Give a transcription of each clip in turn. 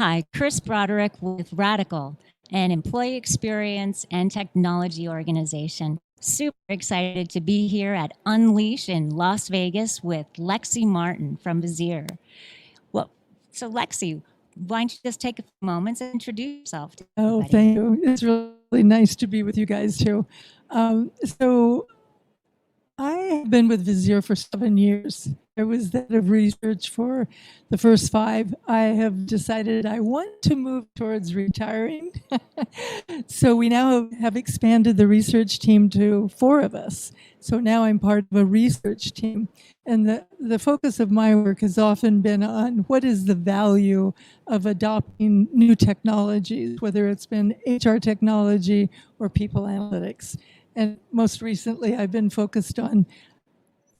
Hi, Chris Broderick with RADICL, an employee experience and technology organization. Super excited to be here at Unleash in Las Vegas with Lexy Martin from Vizier. Well, so Lexy, why don't you just take a few moments and introduce yourself to everybody? Thank you. It's really nice to be with you guys too. So I have been with Vizier for 7 years. I was the head of research for the first 5. I have decided I want to move towards retiring. So we now have expanded the research team to 4 of us. So now I'm part of a research team. And the focus of my work has often been on what is the value of adopting new technologies, whether it's been HR technology or people analytics. And most recently, I've been focused on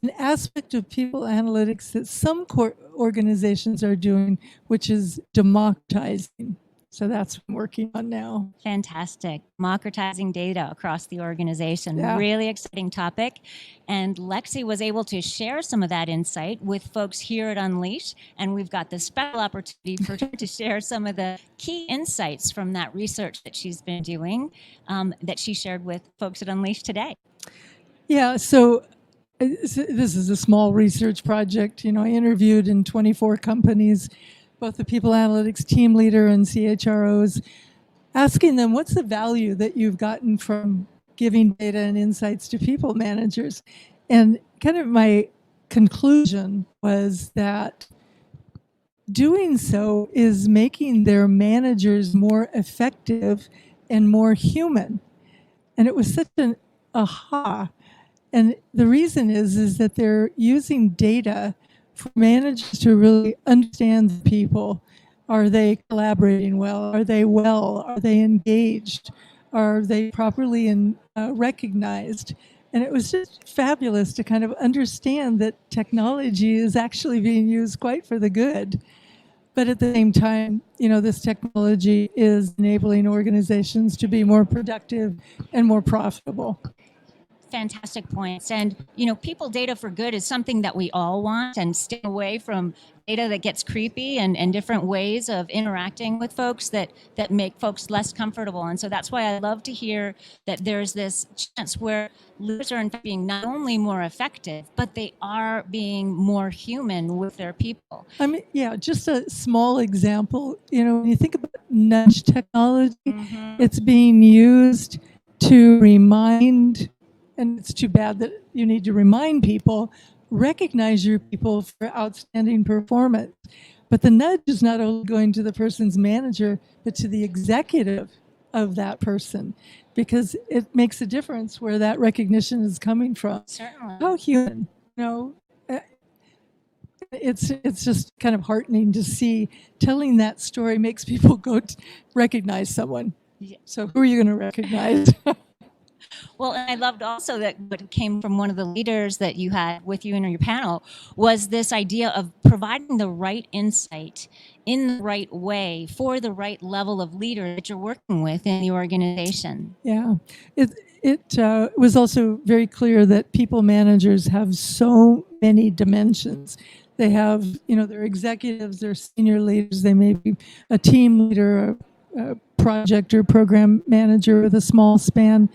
an aspect of people analytics that some organizations are doing, which is democratizing. So that's what I'm working on now. Fantastic. Democratizing data across the organization. Yeah. Really exciting topic. And Lexy was able to share some of that insight with folks here at Unleash. And we've got the special opportunity for her to share some of the key insights from that research that she's been doing, that she shared with folks at Unleash today. Yeah, so this is a small research project. I interviewed in 24 companies, both the people analytics team leader and CHROs, asking them what's the value that you've gotten from giving data and insights to people managers. And kind of my conclusion was that doing so is making their managers more effective and more human. And it was such an aha. And the reason is that they're using data for managers to really understand the people. Are they collaborating well? Are they well? Are they engaged? Are they properly recognized? And it was just fabulous to kind of understand that technology is actually being used quite for the good. But at the same time, this technology is enabling organizations to be more productive and more profitable. Fantastic points. And, people data for good is something that we all want, and stay away from data that gets creepy and different ways of interacting with folks that make folks less comfortable. And so that's why I love to hear that there's this chance where leaders are in fact being not only more effective, but they are being more human with their people. I mean, yeah, just a small example. When you think about nudge technology, it's being used to remind, and it's too bad that you need to remind people, recognize your people for outstanding performance. But the nudge is not only going to the person's manager, but to the executive of that person, because it makes a difference where that recognition is coming from. Certainly. How human, it's just kind of heartening to see. Telling that story makes people go recognize someone. Yeah. So who are you going to recognize? Well, and I loved also that what came from one of the leaders that you had with you in your panel was this idea of providing the right insight in the right way for the right level of leader that you're working with in the organization. Yeah, it was also very clear that people managers have so many dimensions. They have, their executives, their senior leaders, they may be a team leader, a project or program manager with a small span.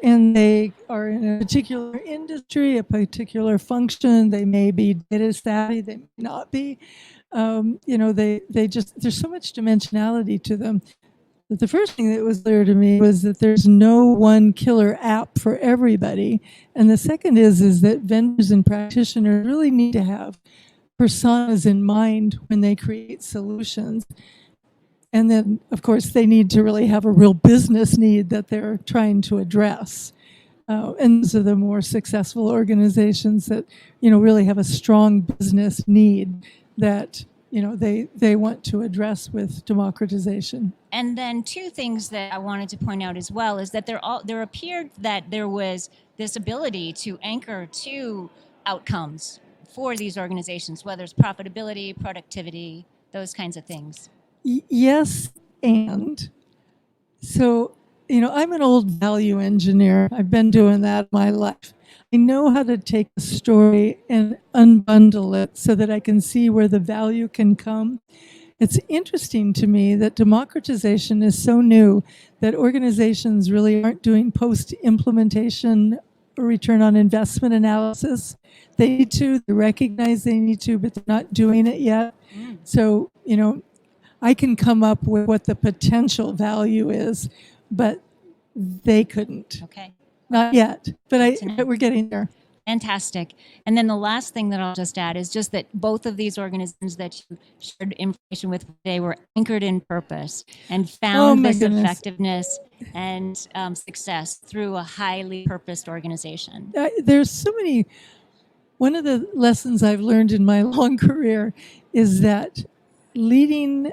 And they are in a particular industry, a particular function. They may be data savvy, they may not be. They just, there's so much dimensionality to them. But the first thing that was clear to me was that there's no one killer app for everybody. And the second is that vendors and practitioners really need to have personas in mind when they create solutions. And then, of course, they need to really have a real business need that they're trying to address. And those are the more successful organizations that, really have a strong business need that, they want to address with democratization. And then 2 things that I wanted to point out as well is that there appeared that there was this ability to anchor to outcomes for these organizations, whether it's profitability, productivity, those kinds of things. Yes, and so, I'm an old value engineer. I've been doing that my life. I know how to take a story and unbundle it so that I can see where the value can come. it's interesting to me that democratization is so new that organizations really aren't doing post-implementation return on investment analysis. They need to, they recognize they need to, but they're not doing it yet. So, I can come up with what the potential value is, but they couldn't. Okay. Not yet, but to know. but we're getting there. Fantastic. And then the last thing that I'll just add is just that both of these organizations that you shared information with today were anchored in purpose and found this effectiveness and success through a highly purposed organization. There's so many. One of the lessons I've learned in my long career is that there's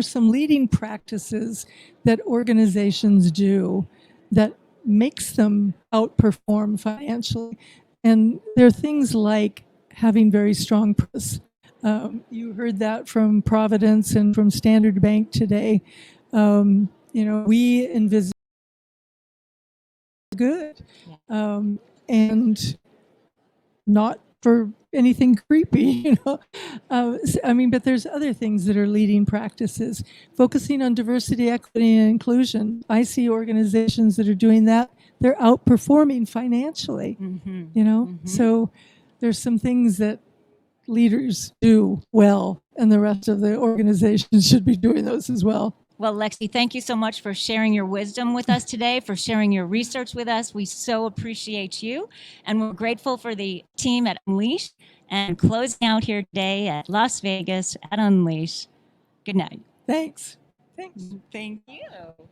some leading practices that organizations do that makes them outperform financially. And there are things like having very strong purpose. You heard that from Providence and from Standard Bank today. We envisage good and not for anything creepy, but there's other things that are leading practices. Focusing on diversity, equity, and inclusion. I see organizations that are doing that. They're outperforming financially, So there's some things that leaders do well, and the rest of the organization should be doing those as well. Well, Lexy, thank you so much for sharing your wisdom with us today, for sharing your research with us. We so appreciate you, and we're grateful for the team at Unleash and closing out here today at Las Vegas at Unleash. Good night. Thanks. Thank you.